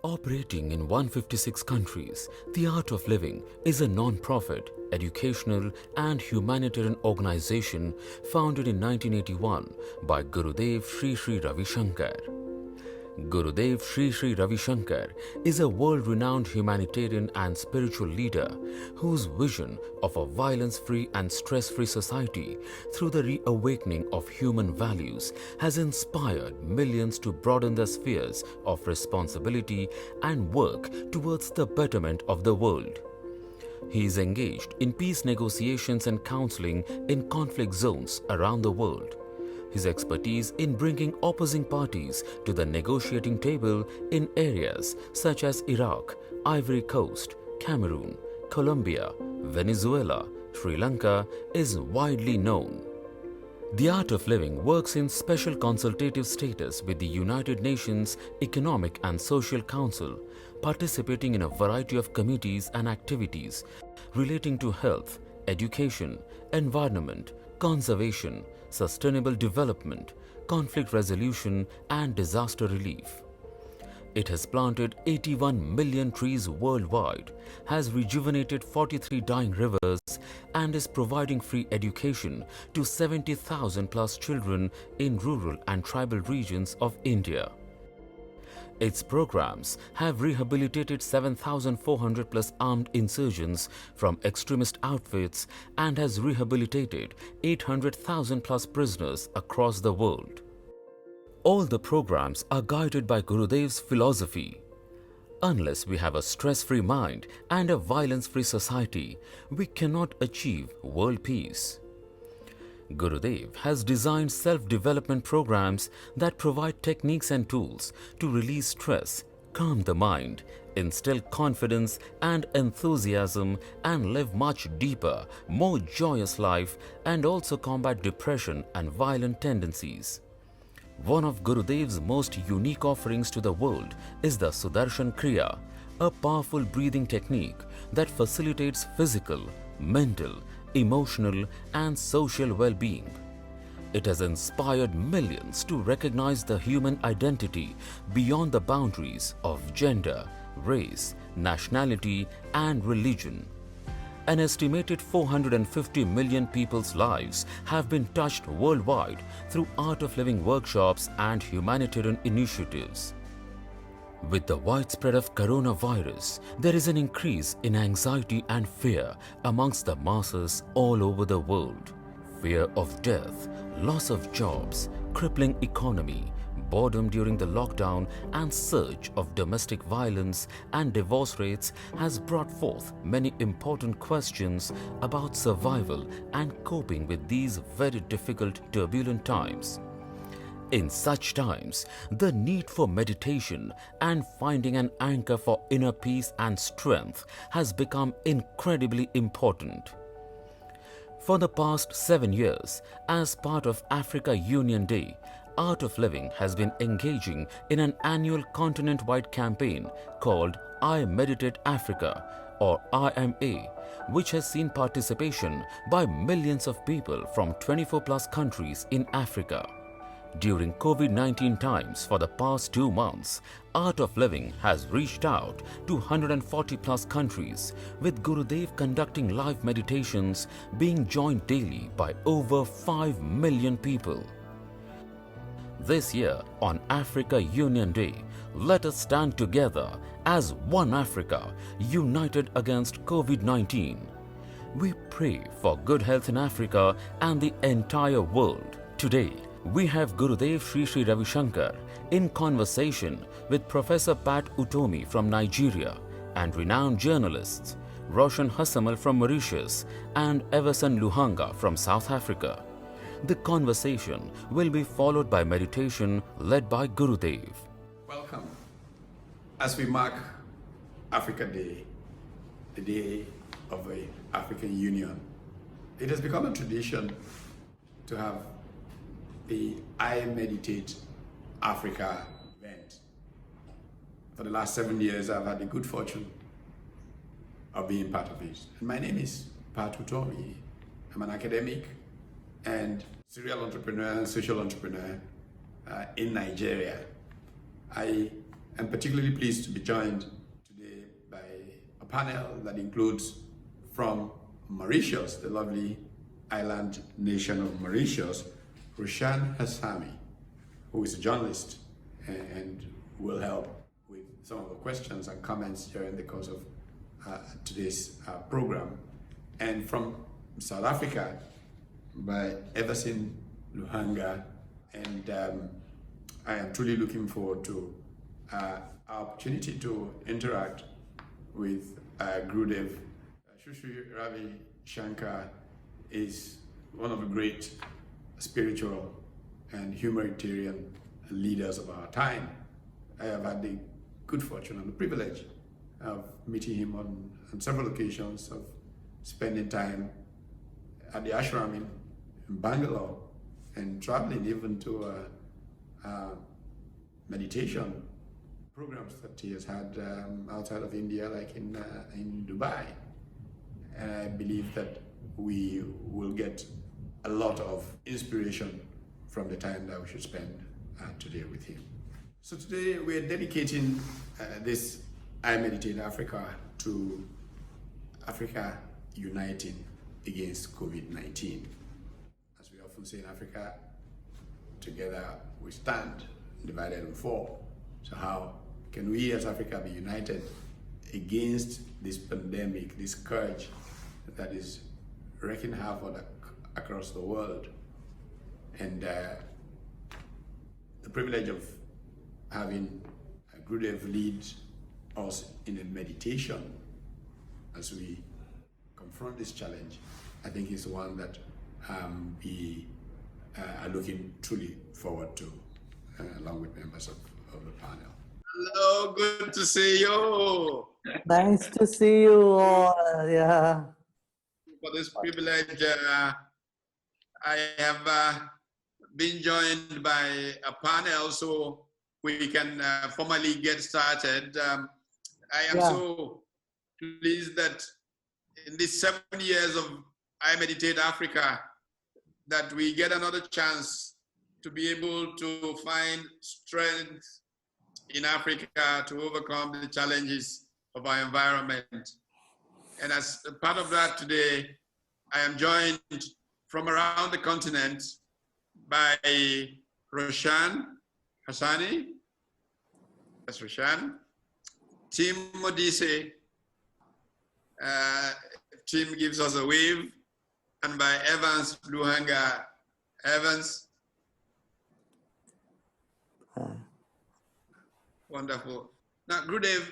Operating in 156 countries, The Art of Living is a non-profit, educational and humanitarian organization founded in 1981 by Gurudev Sri Sri Ravi Shankar. Gurudev Sri Sri Ravi Shankar is a world-renowned humanitarian and spiritual leader whose vision of a violence-free and stress-free society through the reawakening of human values has inspired millions to broaden their spheres of responsibility and work towards the betterment of the world. He is engaged in peace negotiations and counseling in conflict zones around the world. His expertise in bringing opposing parties to the negotiating table in areas such as Iraq, Ivory Coast, Cameroon, Colombia, Venezuela, Sri Lanka is widely known. The Art of Living works in special consultative status with the United Nations Economic and Social Council, participating in a variety of committees and activities relating to health, education, environment, conservation, sustainable development, conflict resolution and disaster relief. It has planted 81 million trees worldwide, has rejuvenated 43 dying rivers and is providing free education to 70,000 plus children in rural and tribal regions of India. Its programs have rehabilitated 7,400 plus armed insurgents from extremist outfits and has rehabilitated 800,000 plus prisoners across the world. All the programs are guided by Gurudev's philosophy. Unless we have a stress-free mind and a violence-free society, we cannot achieve world peace. Gurudev has designed self-development programs that provide techniques and tools to release stress, calm the mind, instill confidence and enthusiasm and live much deeper, more joyous life and also combat depression and violent tendencies. One of Gurudev's most unique offerings to the world is the Sudarshan Kriya, a powerful breathing technique that facilitates physical, mental, emotional and social well-being. It has inspired millions to recognize the human identity beyond the boundaries of gender, race, nationality and religion. An estimated 450 million people's lives have been touched worldwide through Art of Living workshops and humanitarian initiatives. With the widespread of coronavirus, there is an increase in anxiety and fear amongst the masses all over the world. Fear of death, loss of jobs, crippling economy, boredom during the lockdown and surge of domestic violence and divorce rates has brought forth many important questions about survival and coping with these very difficult, turbulent times. In such times, the need for meditation and finding an anchor for inner peace and strength has become incredibly important. For the past 7 years, as part of Africa Union Day, Art of Living has been engaging in an annual continent-wide campaign called I Meditate Africa or IMA, which has seen participation by millions of people from 24 plus countries in Africa. During Covid-19 times for the past 2 months, Art of Living has reached out to 140 plus countries, with Gurudev conducting live meditations being joined daily by over 5 million people. This year on Africa Union Day, let us stand together as one Africa, united against Covid-19. We pray for good health in Africa and the entire world. Today, we have Gurudev Sri Sri Ravi Shankar in conversation with Professor Pat Utomi from Nigeria and renowned journalists Roshan Hassamal from Mauritius and Everson Luhanga from South Africa. The conversation will be followed by meditation led by Gurudev. Welcome. As we mark Africa Day, the day of the African Union, it has become a tradition to have the I Meditate Africa event. For the last 7 years, I've had the good fortune of being part of it. And my name is Pat Utomi. I'm an academic and serial entrepreneur and social entrepreneur in Nigeria. I I'm particularly pleased to be joined today by a panel that includes from Mauritius, the lovely island nation of Mauritius, Roshan Hassamal, who is a journalist and will help with some of the questions and comments during the course of today's program. And from South Africa, by Everson, Luhanga, and I am truly looking forward to our opportunity to interact with Gurudev. Ravi Shankar is one of the great spiritual and humanitarian leaders of our time. I have had the good fortune and the privilege of meeting him on several occasions, of spending time at the ashram in Bangalore and traveling even to meditation programs that he has had outside of India, like in Dubai. And I believe that we will get a lot of inspiration from the time that we should spend today with him. So today we're dedicating this I Meditate Africa to Africa uniting against COVID-19. As we often say in Africa, together we stand, divided we fall. So how can we as Africa be united against this pandemic, this scourge that is wreaking havoc across the world? And the privilege of having Gurudev lead us in a meditation as we confront this challenge, I think is one that we are looking truly forward to, along with members of the panel. Hello, good to see you. Nice to see you all. Yeah. For this privilege, I have been joined by a panel, so we can formally get started. I am so pleased that in these 7 years of I Meditate Africa, that we get another chance to be able to find strength in Africa to overcome the challenges of our environment. And as a part of that today, I am joined from around the continent by Roshan Hassani. That's Roshan. Tim Modise. Tim gives us a wave. And by Evans Luhanga. Evans. Wonderful. Now, Gurudev,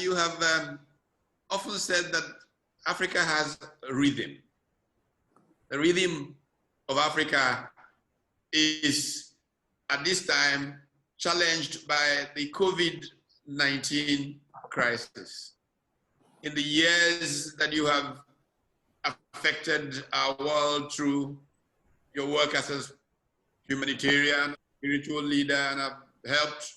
you have often said that Africa has a rhythm. The rhythm of Africa is, at this time, challenged by the COVID-19 crisis. In the years that you have affected our world through your work as a humanitarian, spiritual leader, and have helped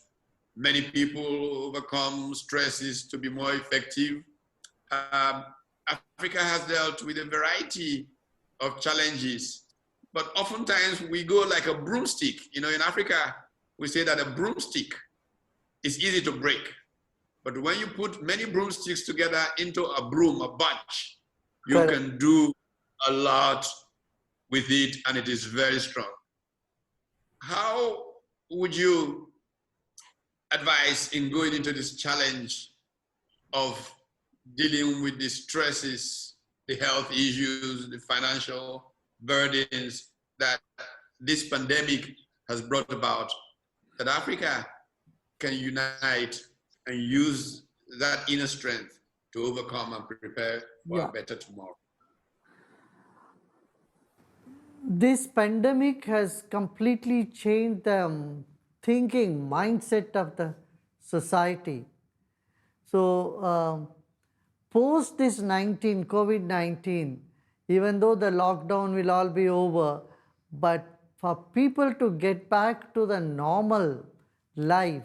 many people overcome stresses to be more effective. Africa has dealt with a variety of challenges, but oftentimes we go like a broomstick. You know, in Africa, we say that a broomstick is easy to break, but when you put many broomsticks together into a broom, a bunch, you can do a lot with it, and it is very strong. How would you advise in going into this challenge of dealing with the stresses, the health issues, the financial burdens that this pandemic has brought about, that Africa can unite and use that inner strength to overcome and prepare for a better tomorrow? This pandemic has completely changed the thinking mindset of the society. So post this COVID-19, even though the lockdown will all be over, but for people to get back to the normal life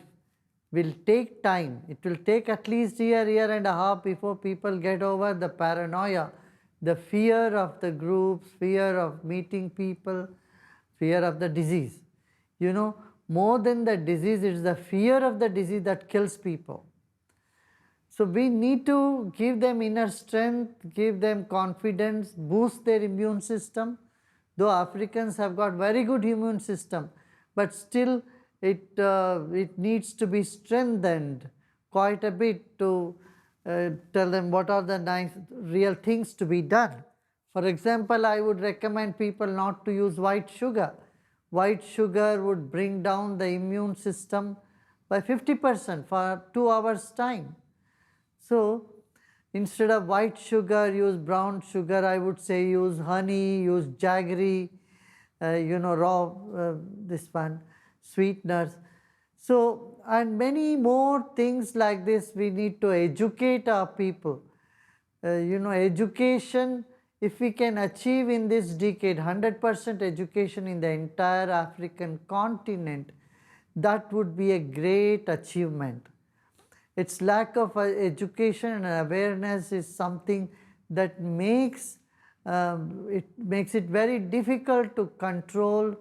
will take time. It will take at least a year and a half before people get over the paranoia, the fear of the groups, fear of meeting people, fear of the disease. You know, more than the disease, it's the fear of the disease that kills people. So we need to give them inner strength, give them confidence, boost their immune system. Though Africans have got very good immune system, but still it needs to be strengthened quite a bit to tell them what are the nice real things to be done. For example, I would recommend people not to use white sugar. White sugar would bring down the immune system by 50% for 2 hours time. So instead of white sugar, use brown sugar. I would say use honey, use jaggery, raw, this one, sweeteners. So, and many more things like this, we need to educate our people. Education, if we can achieve in this decade 100% education in the entire African continent, that would be a great achievement. Its lack of education and awareness is something that makes it very difficult to control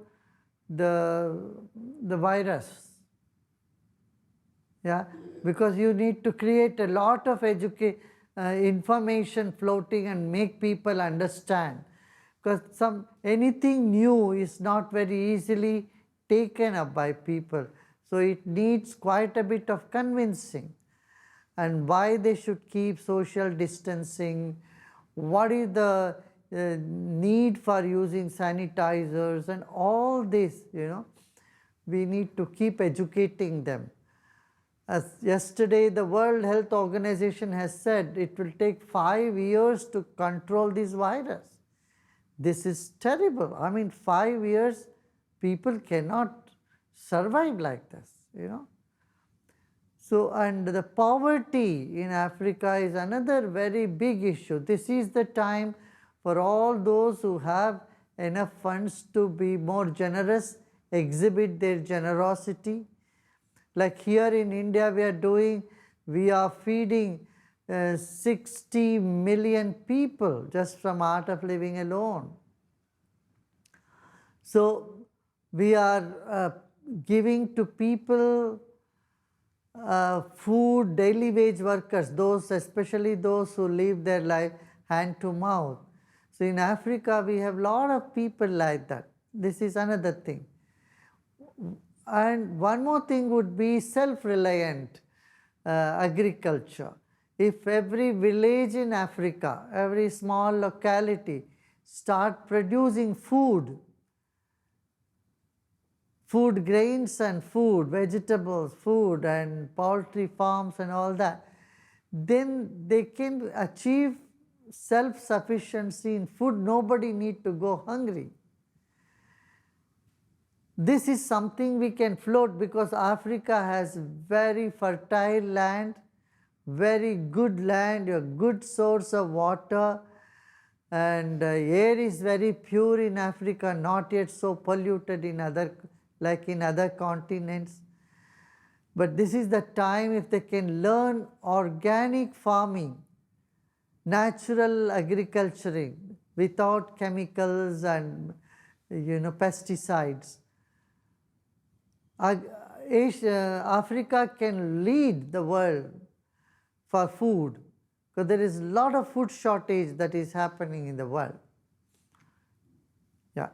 the virus. Yeah, because you need to create a lot of information floating and make people understand. Because anything new is not very easily taken up by people. So it needs quite a bit of convincing. And why they should keep social distancing, what is the need for using sanitizers, and all this, we need to keep educating them. As yesterday the World Health Organization has said, it will take 5 years to control this virus. This is terrible. I mean, 5 years, people cannot survive like this, So, and the poverty in Africa is another very big issue. This is the time for all those who have enough funds to be more generous, exhibit their generosity. Like here in India, we are feeding 60 million people just from Art of Living alone. So we are giving to people food, daily wage workers, especially those who live their life hand to mouth. So in Africa, we have a lot of people like that. This is another thing. And one more thing would be self-reliant agriculture. If every village in Africa, every small locality start producing food, grains and food, vegetables, food and poultry farms and all that, then they can achieve self-sufficiency in food. Nobody need to go hungry. This is something we can float because Africa has very fertile land, very good land, a good source of water, and air is very pure in Africa, not yet so polluted like in other continents. But this is the time if they can learn organic farming, natural agriculturing without chemicals and pesticides. Africa can lead the world for food because there is a lot of food shortage that is happening in the world. Yeah.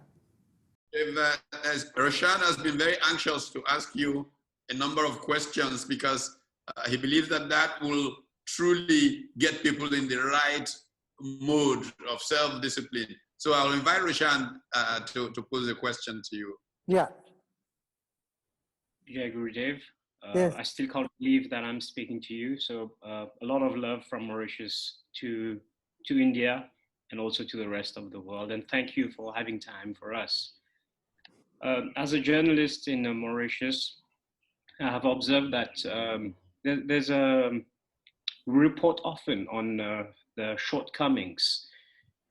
As Roshan has been very anxious to ask you a number of questions because he believes that will truly get people in the right mode of self-discipline. So I'll invite Roshan to pose a question to you. Yeah. Yeah, Gurudev. Yes. I still can't believe that I'm speaking to you. So a lot of love from Mauritius to India and also to the rest of the world. And thank you for having time for us. As a journalist in Mauritius, I have observed that there's a report often on the shortcomings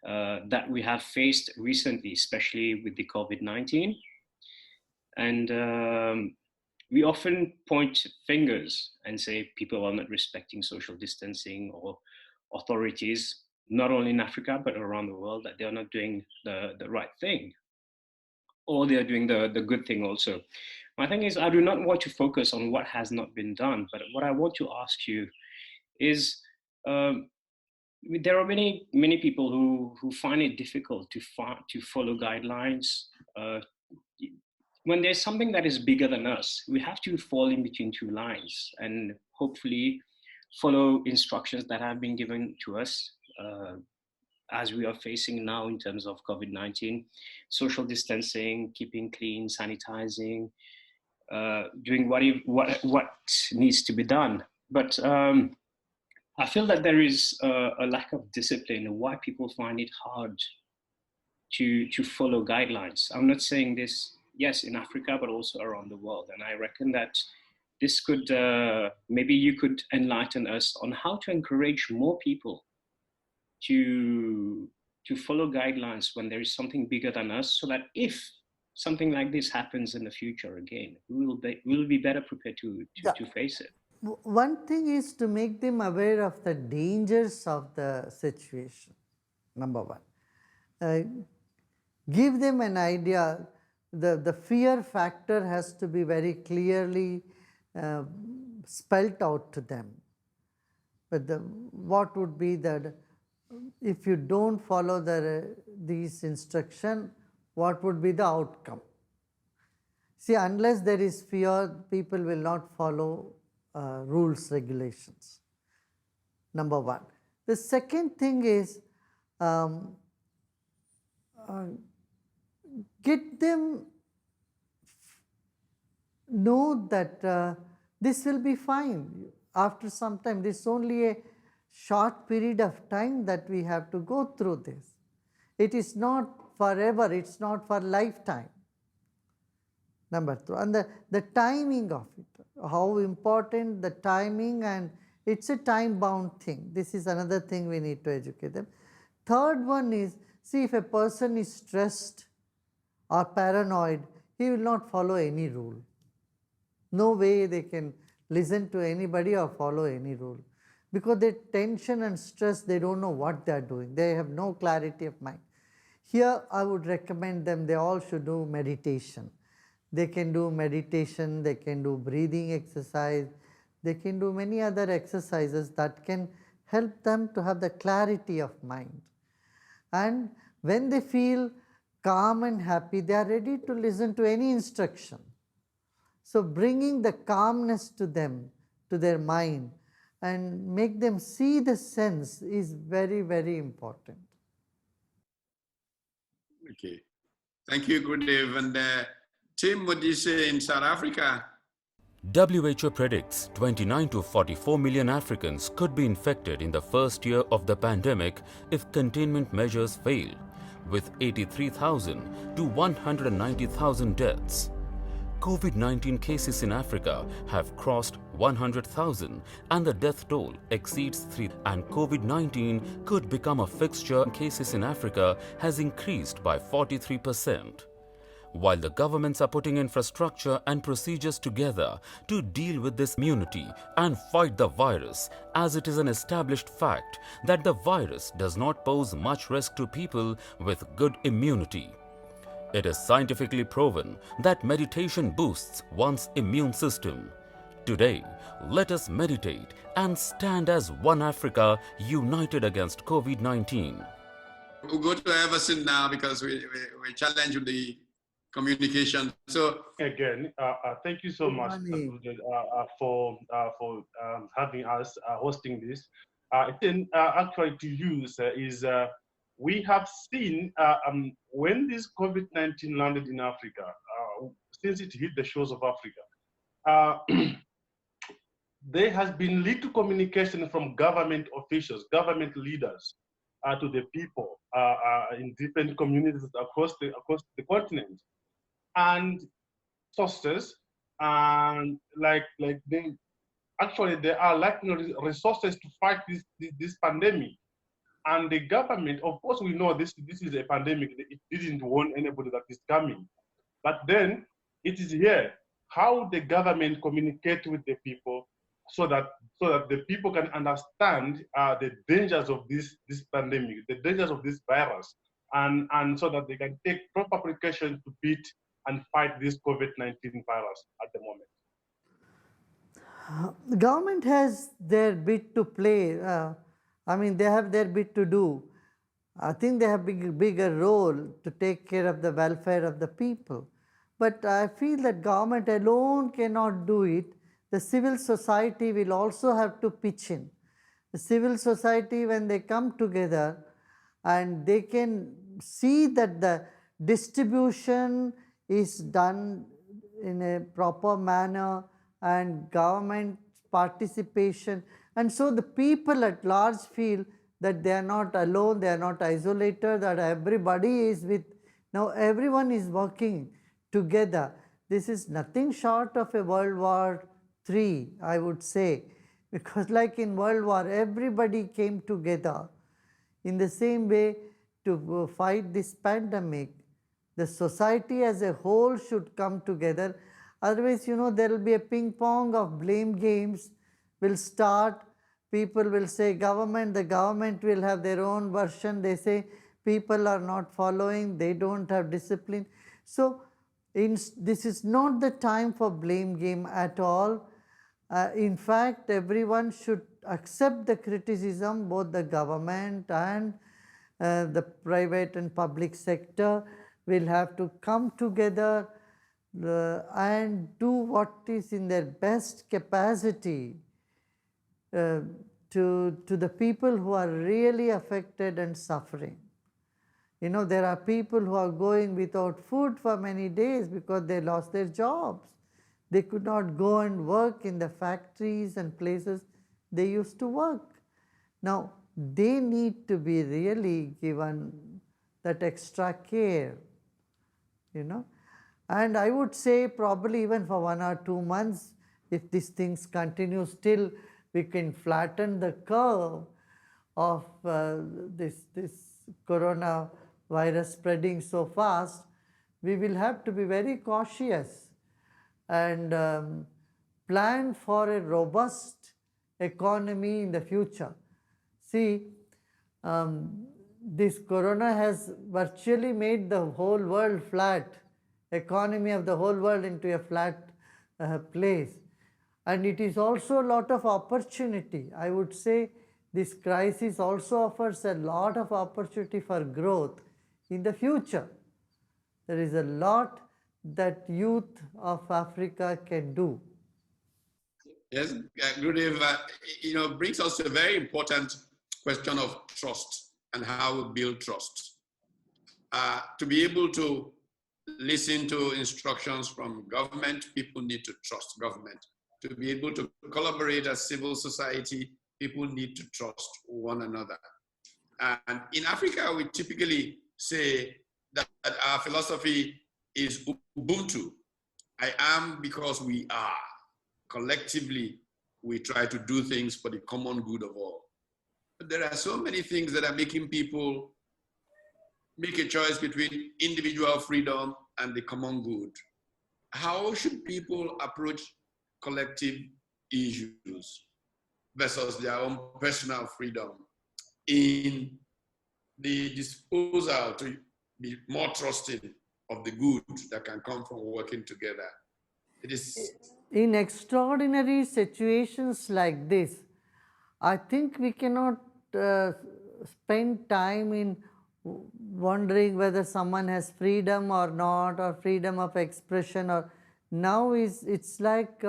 that we have faced recently, especially with the COVID-19. And we often point fingers and say people are not respecting social distancing, or authorities, not only in Africa, but around the world, that they're not doing the right thing. or they are doing the good thing also. My thing is, I do not want to focus on what has not been done, but what I want to ask you is, um, there are many people who find it difficult to follow guidelines. Uh, when there's something that is bigger than us, we have to fall in between two lines and hopefully follow instructions that have been given to us, as we are facing now in terms of COVID-19, social distancing, keeping clean, sanitizing, doing what needs to be done. But I feel that there is a lack of discipline and why people find it hard to follow guidelines. I'm not saying this, yes, in Africa, but also around the world. And I reckon that this could, maybe you could enlighten us on how to encourage more people to follow guidelines when there is something bigger than us, so that if something like this happens in the future again, we'll be better prepared to face it. One thing is to make them aware of the dangers of the situation, number one. Give them an idea. The fear factor has to be very clearly spelt out to them. But what would be that if you don't follow these instructions, what would be the outcome? See, unless there is fear, people will not follow rules, regulations. Number one. The second thing is get them know that this will be fine. After some time, this is only a short period of time that we have to go through this. It is not forever, it's not for lifetime. Number two, and the timing of it, how important the timing, and it's a time-bound thing. This is another thing we need to educate them. Third one is, see, if a person is stressed or paranoid, he will not follow any rule. No way they can listen to anybody or follow any rule. Because they tension and stress, they don't know what they are doing. They have no clarity of mind. Here, I would recommend them, they all should do meditation. They can do meditation, they can do breathing exercise, they can do many other exercises that can help them to have the clarity of mind. And when they feel calm and happy, they are ready to listen to any instruction. So bringing the calmness to them, to their mind, and make them see the sense is very, very important. Okay. Thank you, Gurudev. And Tim, what do you say in South Africa? WHO predicts 29 to 44 million Africans could be infected in the first year of the pandemic if containment measures fail, with 83,000 to 190,000 deaths. Covid-19 cases in Africa have crossed 100,000 and the death toll exceeds 3. And Covid-19 could become a fixture. Cases in Africa has increased by 43%. While the governments are putting infrastructure and procedures together to deal with this immunity and fight the virus, as it is an established fact that the virus does not pose much risk to people with good immunity. It is scientifically proven that meditation boosts one's immune system. Today, let us meditate and stand as one Africa united against COVID-19. We'll go to Everson now because we challenge with the communication. So again, thank you so much for having us hosting this. Actually to use is we have seen when this COVID-19 landed in Africa, since it hit the shores of Africa, there has been little communication from government officials, government leaders, to the people in different communities across the continent, and sources, and they are lacking resources to fight this pandemic. And the government, of course, we know this is a pandemic. It didn't warn anybody that is coming, but then it is here. How the government communicate with the people so that the people can understand the dangers of this pandemic, the dangers of this virus, and so that they can take proper precautions to beat and fight this COVID-19 virus at the moment? The government has their bit to play. I mean, they have their bit to do. I think they have bigger role to take care of the welfare of the people. But I feel that government alone cannot do it. The civil society will also have to pitch in. The civil society, when they come together and they can see that the distribution is done in a proper manner and government participation, and so the people at large feel that they are not alone, they are not isolated, that everybody is with, now everyone is working together. This is nothing short of a World War III, I would say, because like in World War, everybody came together in the same way to fight this pandemic. The society as a whole should come together. Otherwise, there will be a ping pong of blame games will start. People will say the government will have their own version. They say people are not following, they don't have discipline. So this is not the time for blame game at all. In fact, everyone should accept the criticism, both the government and the private and public sector will have to come together and do what is in their best capacity to the people who are really affected and suffering. There are people who are going without food for many days because they lost their jobs. They could not go and work in the factories and places they used to work. Now, they need to be really given that extra care, And I would say probably even for 1 or 2 months, if these things continue, still we can flatten the curve of this coronavirus spreading so fast. We will have to be very cautious and plan for a robust economy in the future. See, this corona has virtually made the whole world flat, economy of the whole world into a flat place. And it is also a lot of opportunity. I would say this crisis also offers a lot of opportunity for growth in the future. There is a lot that youth of Africa can do. Yes, Gurudev, brings us to a very important question of trust and how we build trust. To be able to listen to instructions from government, people need to trust government. To be able to collaborate as civil society, people need to trust one another. And in Africa, we typically say that our philosophy is Ubuntu. I am because we are. Collectively, we try to do things for the common good of all. But there are so many things that are making people make a choice between individual freedom and the common good. How should people approach collective issues versus their own personal freedom in the disposal to be more trusting of the good that can come from working together? It is in extraordinary situations like this, I think we cannot spend time in wondering whether someone has freedom or not, or freedom of expression, or now it's like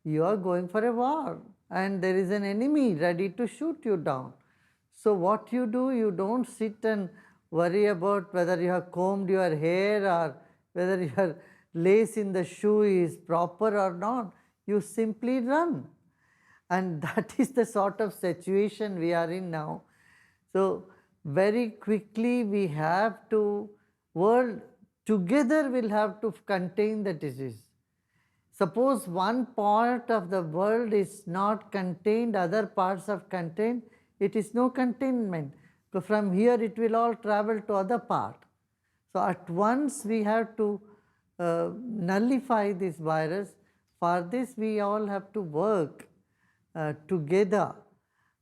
you are going for a war and there is an enemy ready to shoot you down. So what you do, you don't sit and worry about whether you have combed your hair or whether your lace in the shoe is proper or not. You simply run. And that is the sort of situation we are in now. So very quickly we have to, world together will have to contain the disease. Suppose one part of the world is not contained, other parts are contained, it is no containment. So from here it will all travel to other part. So at once we have to nullify this virus. For this we all have to work together.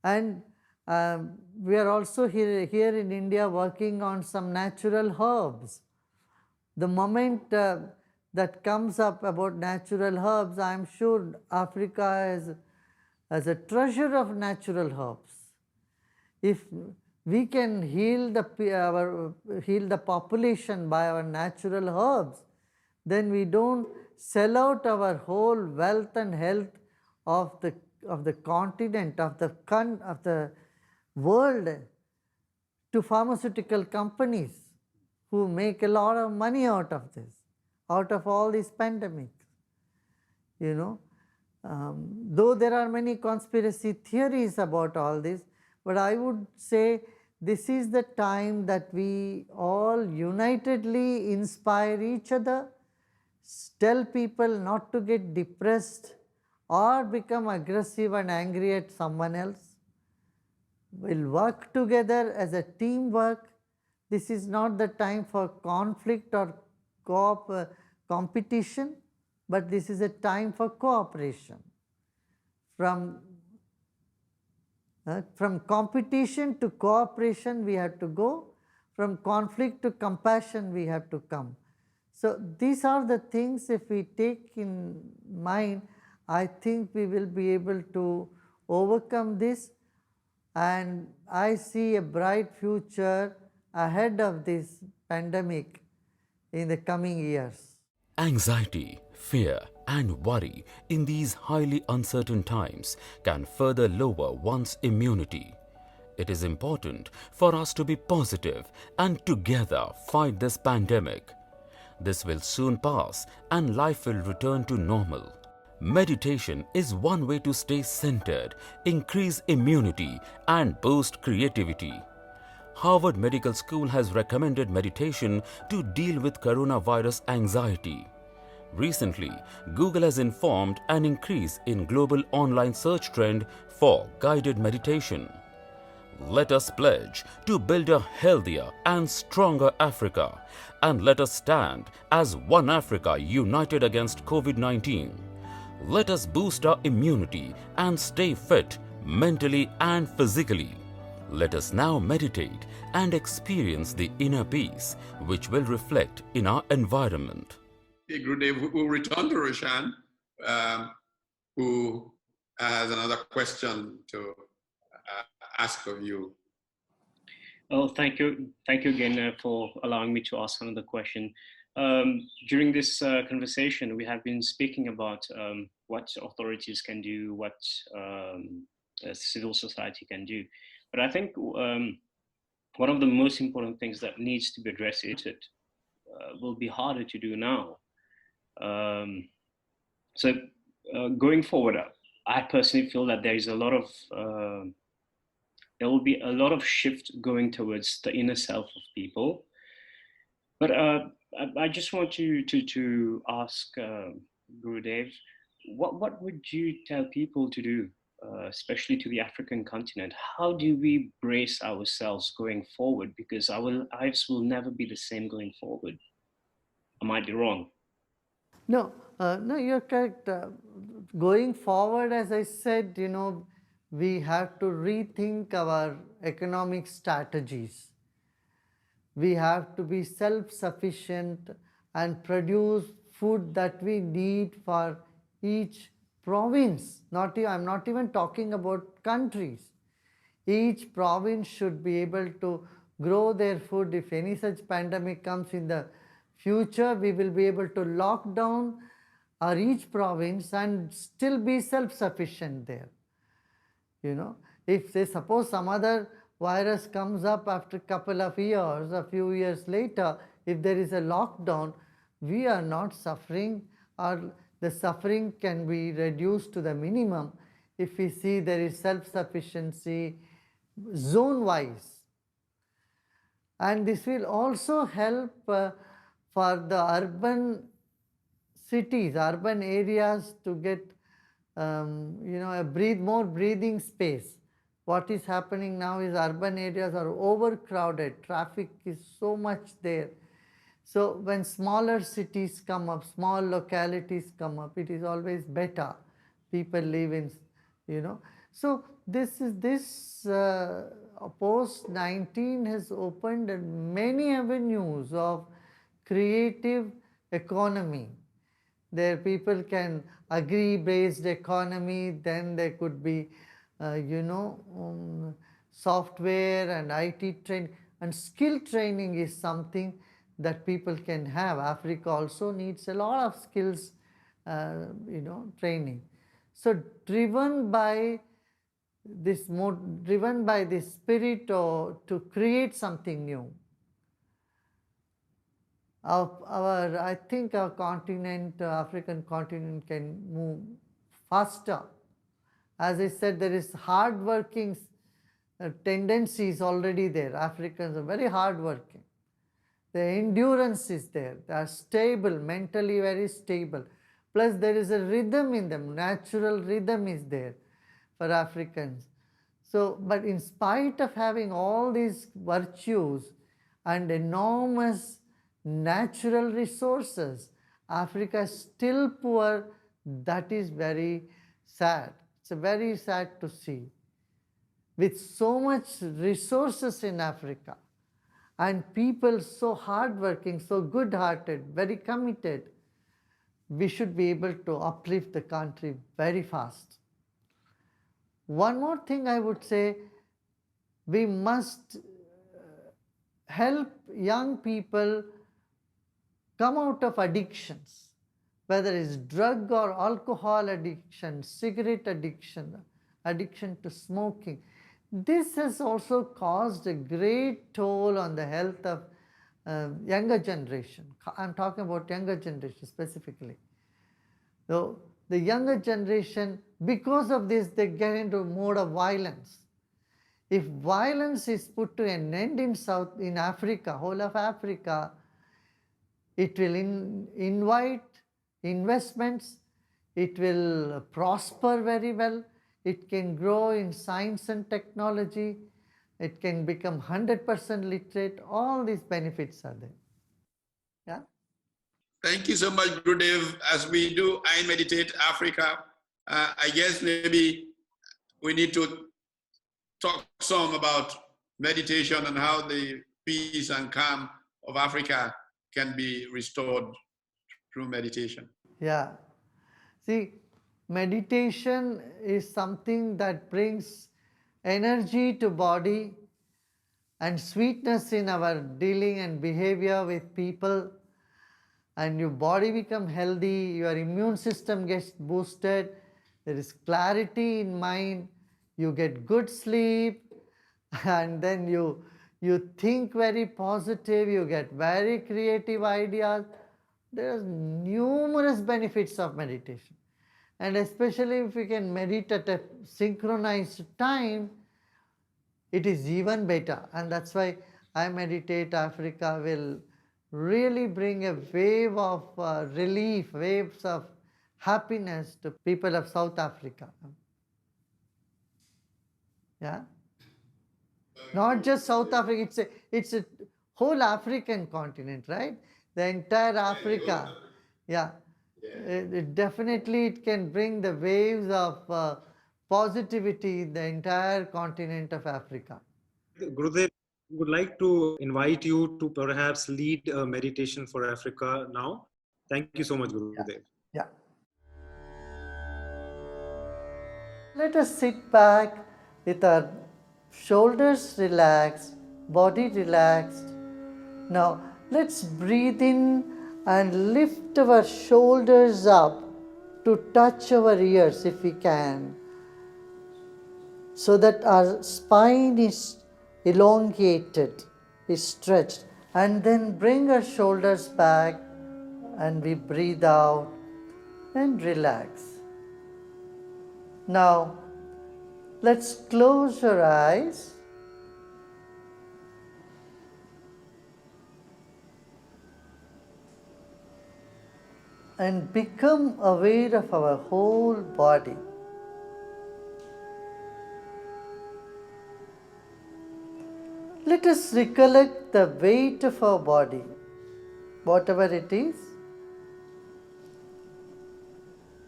And we are also here in India working on some natural herbs The moment that comes up about natural herbs, I am sure Africa has a treasure of natural herbs. If we can heal the population by our natural herbs, then we don't sell out our whole wealth and health of the continent, of the world to pharmaceutical companies who make a lot of money out of this, out of all these pandemics. Though there are many conspiracy theories about all this, but I would say this is the time that we all unitedly inspire each other, tell people not to get depressed or become aggressive and angry at someone else. We'll work together as a teamwork. This is not the time for conflict or competition, but this is a time for cooperation. From competition to cooperation we have to go, from conflict to compassion we have to come. So these are the things, if we take in mind, I think we will be able to overcome this, and I see a bright future ahead of this pandemic in the coming years. Anxiety, fear, and worry in these highly uncertain times can further lower one's immunity. It is important for us to be positive and together fight this pandemic. This will soon pass and life will return to normal. Meditation is one way to stay centered, increase immunity, and boost creativity. Harvard Medical School has recommended meditation to deal with coronavirus anxiety. Recently, Google has informed an increase in global online search trend for guided meditation. Let us pledge to build a healthier and stronger Africa, and let us stand as one Africa united against COVID-19. Let us boost our immunity and stay fit mentally and physically. Let us now meditate and experience the inner peace which will reflect in our environment. Okay, Gurudev, we'll return to Roshan, who has another question to ask of you. Oh, thank you again for allowing me to ask another question. During this conversation, we have been speaking about what authorities can do, what civil society can do. But I think one of the most important things that needs to be addressed will be harder to do now. So going forward, I personally feel that there is there will be a lot of shift going towards the inner self of people. But I just want to ask Gurudev, what would you tell people to do, especially to the African continent? How do we brace ourselves going forward? Because our lives will never be the same going forward. I might be wrong. No, you're correct. Going forward, as I said, we have to rethink our economic strategies. We have to be self-sufficient and produce food that we need for each province. I'm not even talking about countries. Each province should be able to grow their food. If any such pandemic comes in the future, we will be able to lock down our each province and still be self-sufficient there. If say suppose some other virus comes up after a couple of years, a few years later, if there is a lockdown, we are not suffering, or the suffering can be reduced to the minimum if we see there is self-sufficiency zone-wise. And this will also help for the urban cities, urban areas to get more breathing space. What is happening now is urban areas are overcrowded. Traffic is so much there. So when smaller cities come up, small localities come up, it is always better. People live in, So this post-19 has opened many avenues of creative economy. There people can agree-based economy, then there could be, software and IT training, and skill training is something that people can have. Africa also needs a lot of skills, training. So driven by this spirit to create something new. I think our continent, African continent, can move faster. As I said, there is hard-working tendencies already there. Africans are very hard-working. The endurance is there. They are stable, mentally very stable. Plus there is a rhythm in them. Natural rhythm is there for Africans. So, but in spite of having all these virtues and enormous natural resources, Africa is still poor. That is very sad. It's very sad to see. With so much resources in Africa and people so hardworking, so good-hearted, very committed, we should be able to uplift the country very fast. One more thing I would say, we must help young people come out of addictions, whether it's drug or alcohol addiction, cigarette addiction, addiction to smoking. This has also caused a great toll on the health of younger generation. I'm talking about younger generation specifically. So the younger generation, because of this, they get into a mode of violence. If violence is put to an end in Africa, whole of Africa, it will invite investments, it will prosper very well, it can grow in science and technology, it can become 100% literate, all these benefits are there. Yeah. Thank you so much, Gurudev. As we do I Meditate Africa, I guess maybe we need to talk some about meditation and how the peace and calm of Africa can be restored through meditation. Yeah. See, meditation is something that brings energy to body and sweetness in our dealing and behavior with people, and your body becomes healthy, your immune system gets boosted, there is clarity in mind, you get good sleep, and then you think very positive, you get very creative ideas. There are numerous benefits of meditation. And especially if we can meditate at a synchronized time, it is even better. And that's why I Meditate Africa will really bring a wave of relief, waves of happiness to people of South Africa. Yeah. Not just South Africa, it's a whole African continent, right? The entire Africa. Yeah. Definitely it can bring the waves of positivity in the entire continent of Africa. Gurudev, would like to invite you to perhaps lead a meditation for Africa now. Thank you so much, Gurudev. Yeah. Let us sit back with our shoulders relaxed, body relaxed. Now let's breathe in and lift our shoulders up to touch our ears if we can, so that our spine is elongated, is stretched, and then bring our shoulders back and we breathe out and relax. Now let's close our eyes and become aware of our whole body. Let us recollect the weight of our body, whatever it is,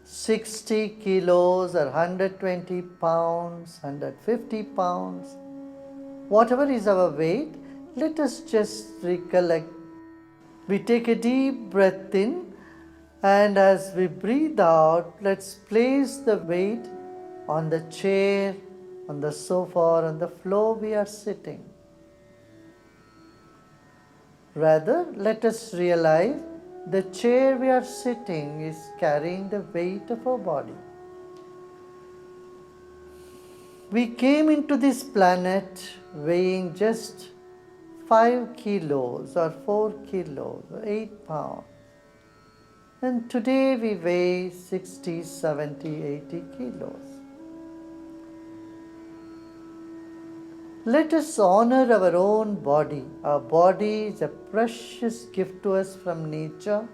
60 kilos or 120 pounds, 150 pounds, whatever is our weight, let us just recollect We take a deep breath in, and as we breathe out, let's place the weight on the chair, on the sofa, or on the floor we are sitting. Rather, let us realize the chair we are sitting is carrying the weight of our body. We came into this planet weighing just 5 kilos or 4 kilos or 8 pounds. And today we weigh 60, 70, 80 kilos. Let us honor our own body. Our body is a precious gift to us from nature.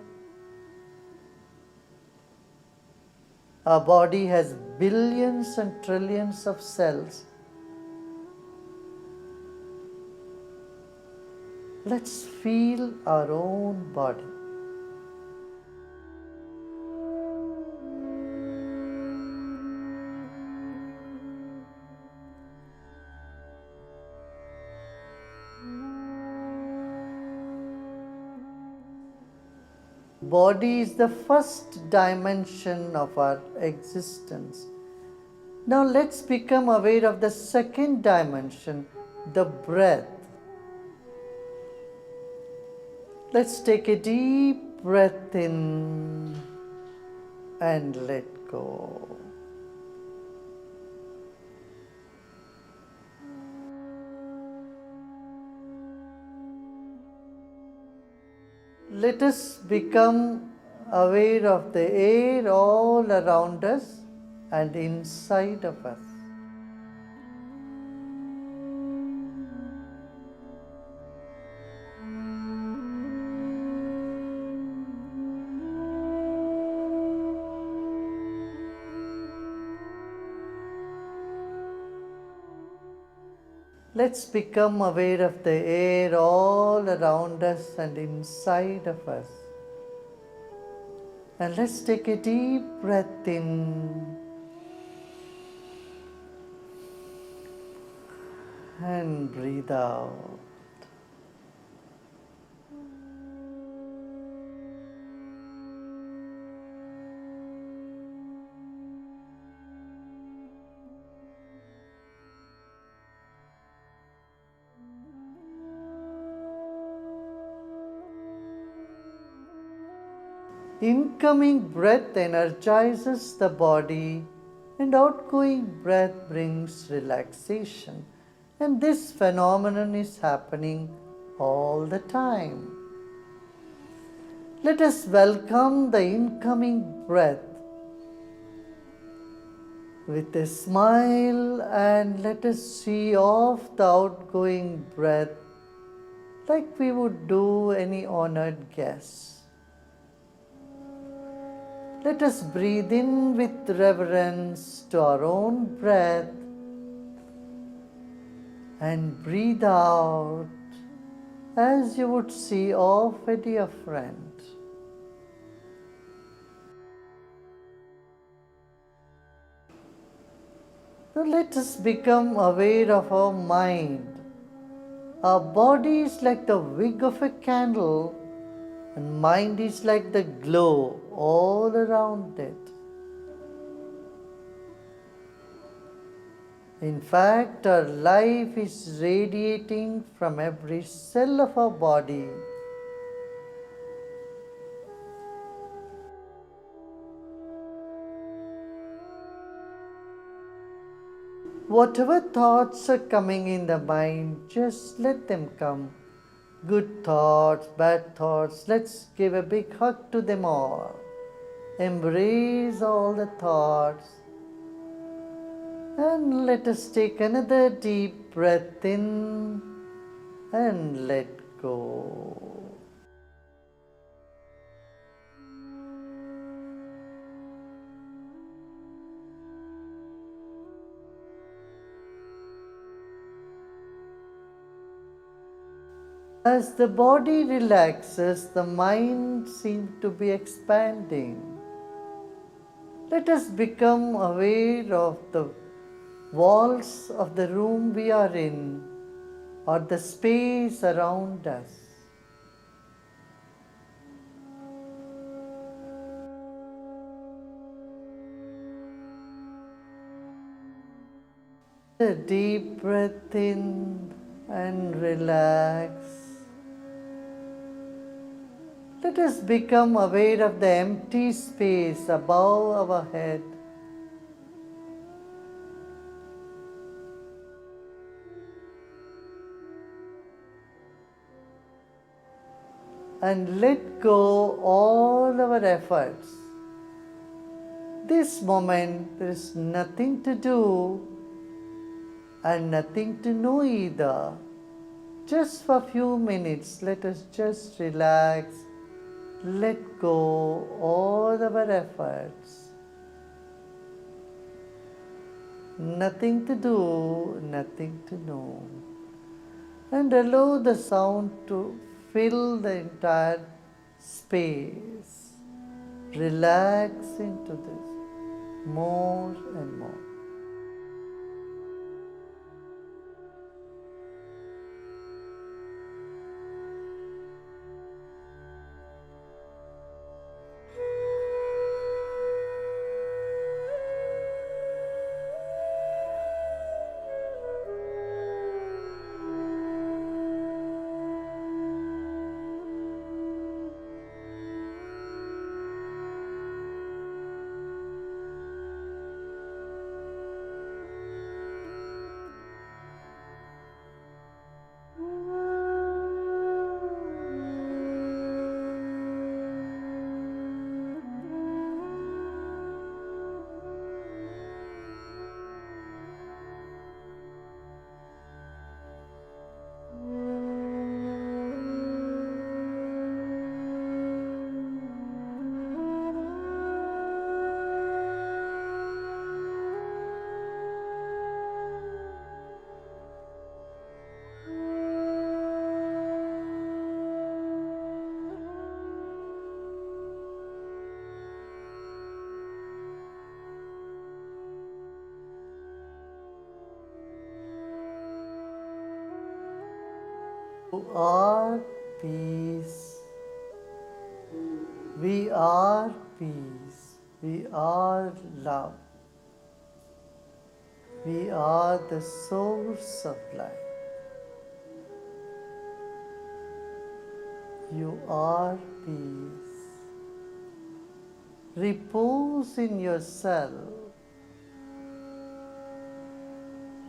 Our body has billions and trillions of cells. Let's feel our own body. Body is the first dimension of our existence. Now let's become aware of the second dimension, the breath. Let's take a deep breath in and let go. Let us become aware of the air all around us and inside of us. Let's become aware of the air all around us and inside of us. And let's take a deep breath in and breathe out. Incoming breath energizes the body and outgoing breath brings relaxation. And this phenomenon is happening all the time. Let us welcome the incoming breath with a smile and let us see off the outgoing breath like we would do any honored guest. Let us breathe in with reverence to our own breath and breathe out as you would see off a dear friend. Now let us become aware of our mind. Our body is like the wick of a candle and mind is like the glow all around it. In fact, our life is radiating from every cell of our body. Whatever thoughts are coming in the mind, just let them come. Good thoughts, bad thoughts, let's give a big hug to them all. Embrace all the thoughts. And let us take another deep breath in and let go. As the body relaxes, the mind seems to be expanding. Let us become aware of the walls of the room we are in or the space around us. a deep breath in and relax. Let us become aware of the empty space above our head. And let go all our efforts. This moment there is nothing to do and nothing to know either. Just for a few minutes, let us just relax, let go all our efforts. Nothing to do, nothing to know. And allow the sound to fill the entire space. Relax into this more and more. You are peace. We are peace. We are love. We are the source of life. You are peace. Repose in yourself.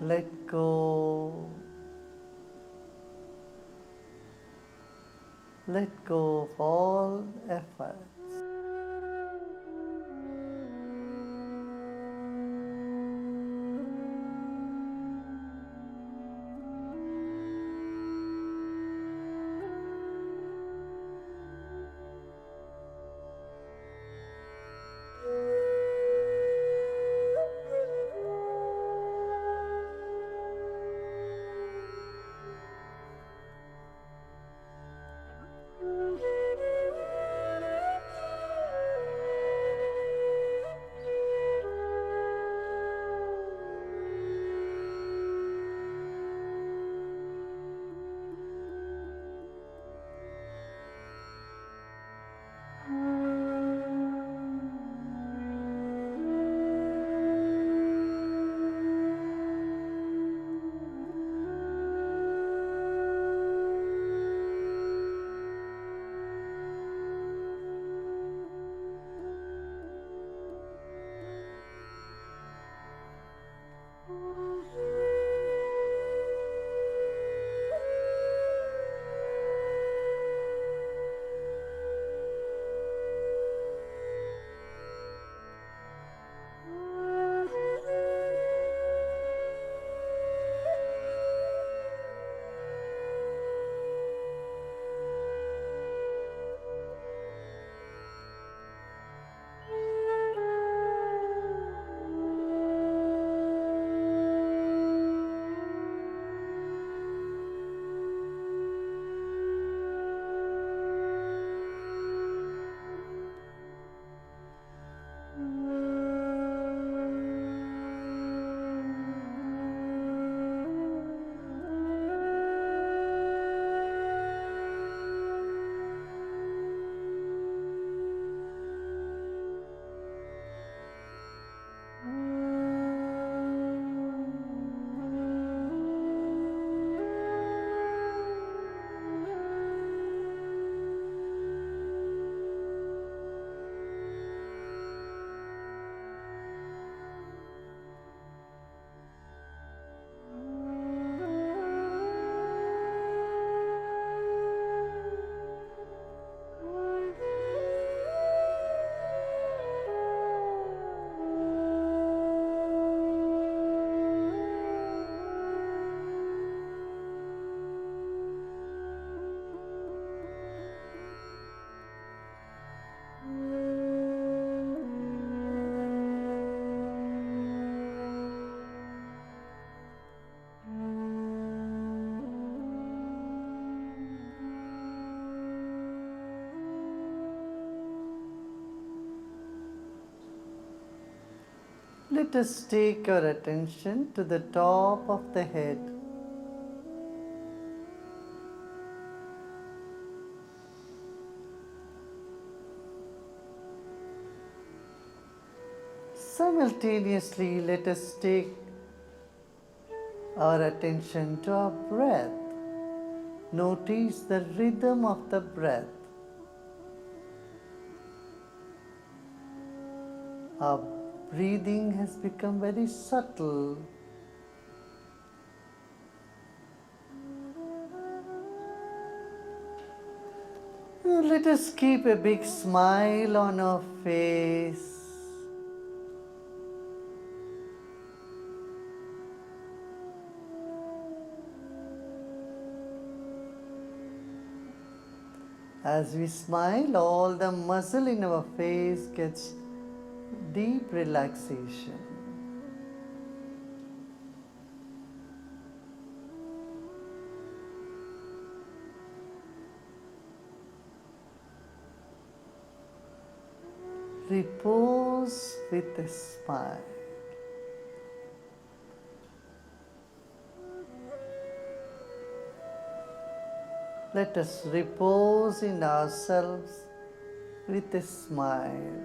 Let go. Let go of all efforts. Let us take our attention to the top of the head. Simultaneously, let us take our attention to our breath. Notice the rhythm of the breath. Our breathing has become very subtle. Let us keep a big smile on our face. As we smile, all the muscle in our face gets deep relaxation. Repose with a smile. Let us repose in ourselves with a smile.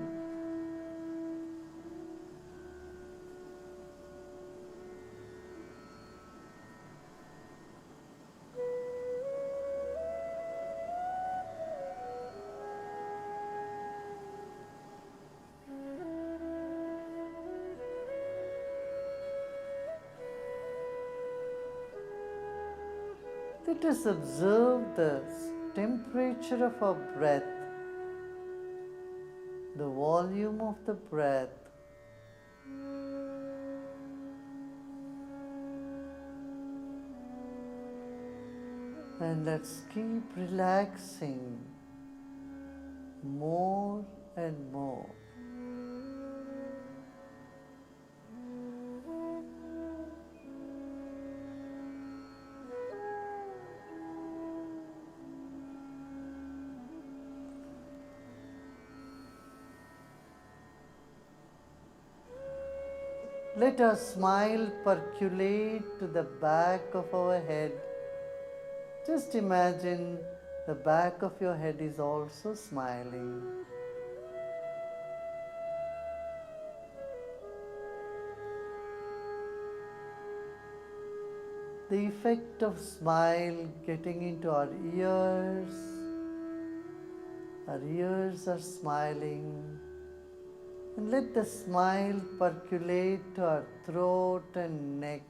Let us observe the temperature of our breath, the volume of the breath. And let's keep relaxing more and more. Let our smile percolate to the back of our head. Just imagine the back of your head is also smiling. The effect of smile getting into our ears are smiling. And let the smile percolate to our throat and neck.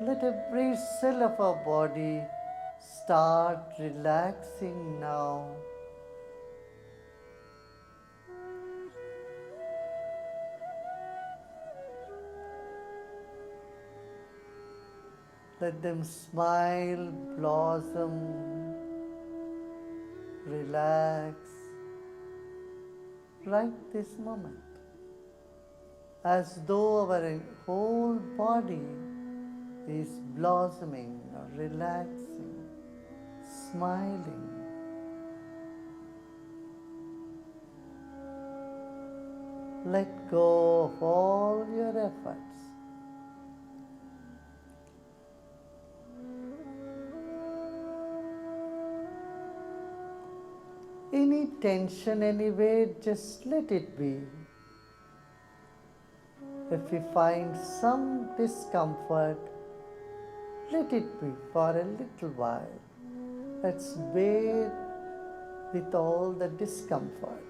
Let every cell of our body start relaxing now. Let them smile, blossom, relax right this moment, as though our whole body is blossoming or relaxing, smiling. Let go of all your efforts. Any tension anywhere, just let it be. If we find some discomfort, let it be for a little while. Let's bear with all the discomfort.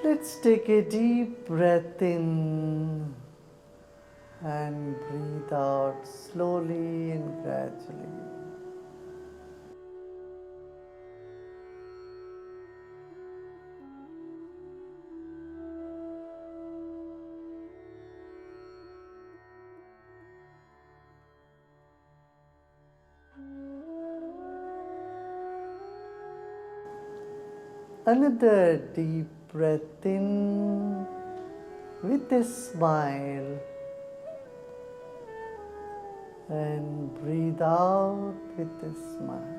Let's take a deep breath in and breathe out slowly and gradually. Another deep breath in with a smile and breathe out with a smile.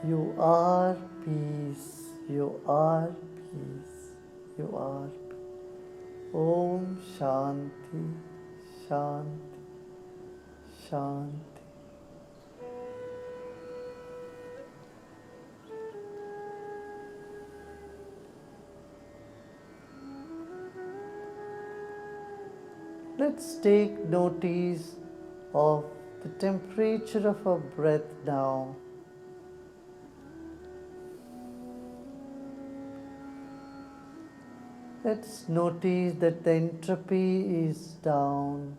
You are peace, you are peace, you are peace. Om Shanti, Shanti, Shanti. Let's take notice of the temperature of our breath now. Let's notice that the entropy is down.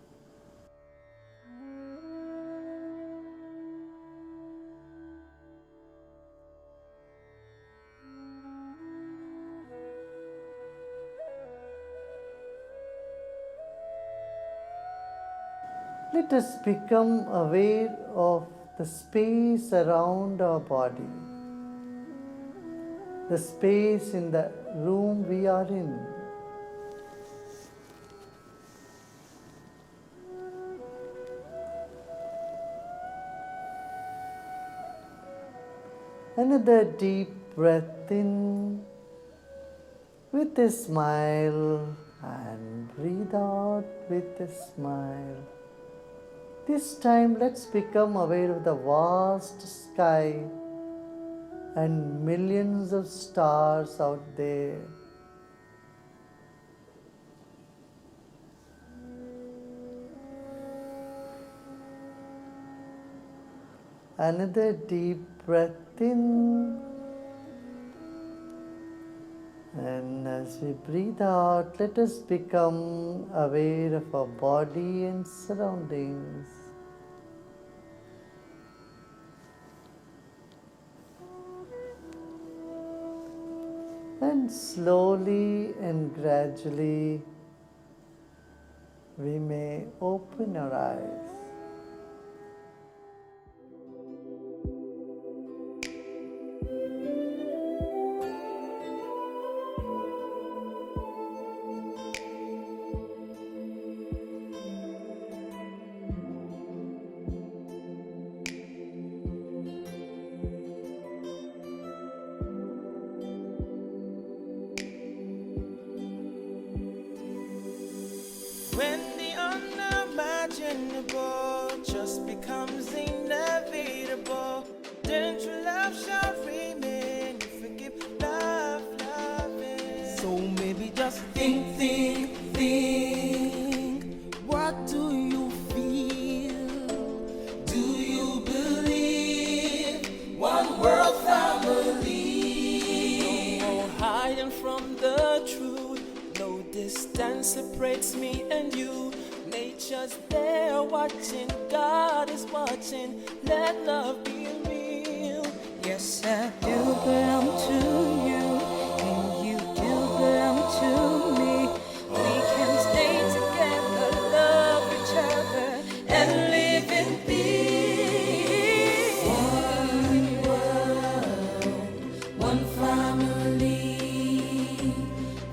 Let us become aware of the space around our body, the space in the room we are in. Another deep breath in with a smile and breathe out with a smile. This time let's become aware of the vast sky and millions of stars out there. Another deep breath in, and as we breathe out, let us become aware of our body and surroundings. And slowly and gradually, we may open our eyes. When the unimaginable just becomes inevitable, then true love shall remain. You forgive, love, loving. So maybe just think. What do you feel? Do you believe one world family? No more hiding from the truth. No distance separates me and you. Nature's there watching, God is watching. Let love be real. Yes, I do belong to you, and you do belong to me. We can stay together, love each other, and live in peace. One world, one family.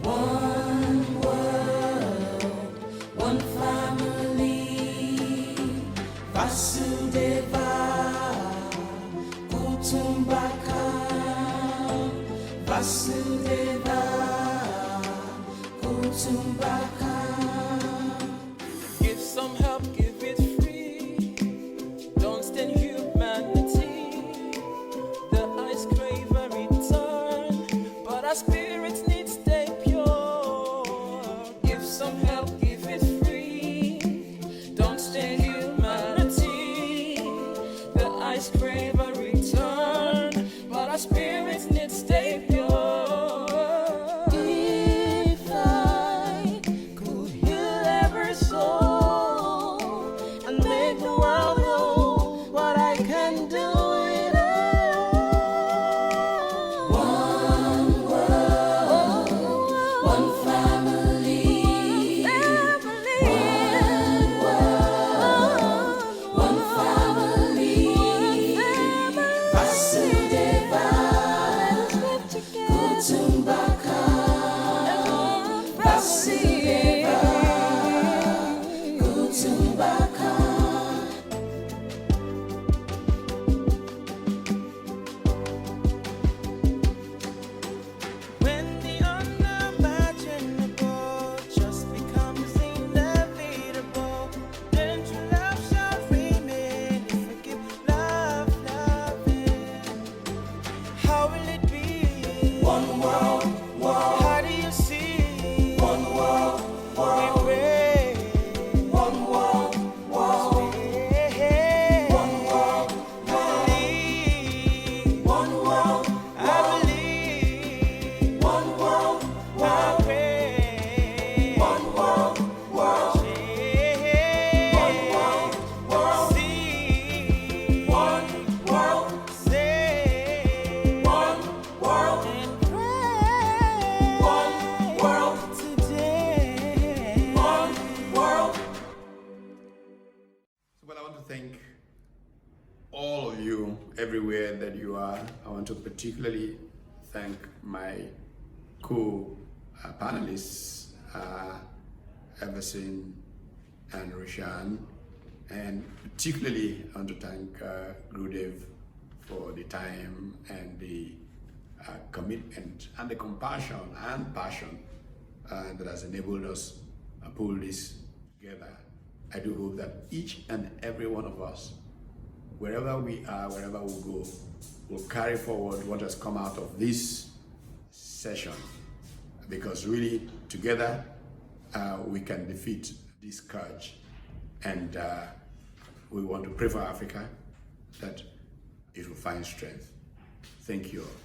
One world, one family. Vasudeva, Kutumbakam. Vasudeva, Kutumbakam. Give some help, give it free. Don't stand humanity. Well, I want to thank all of you everywhere that you are. I want to particularly thank my co-panelists, Everson and Roshan, and particularly I want to thank Gurudev for the time and the commitment and the compassion and passion that has enabled us pull this together. I do hope that each and every one of us, wherever we are, wherever we go, will carry forward what has come out of this session, because really together we can defeat this scourge, and we want to pray for Africa that it will find strength. Thank you all.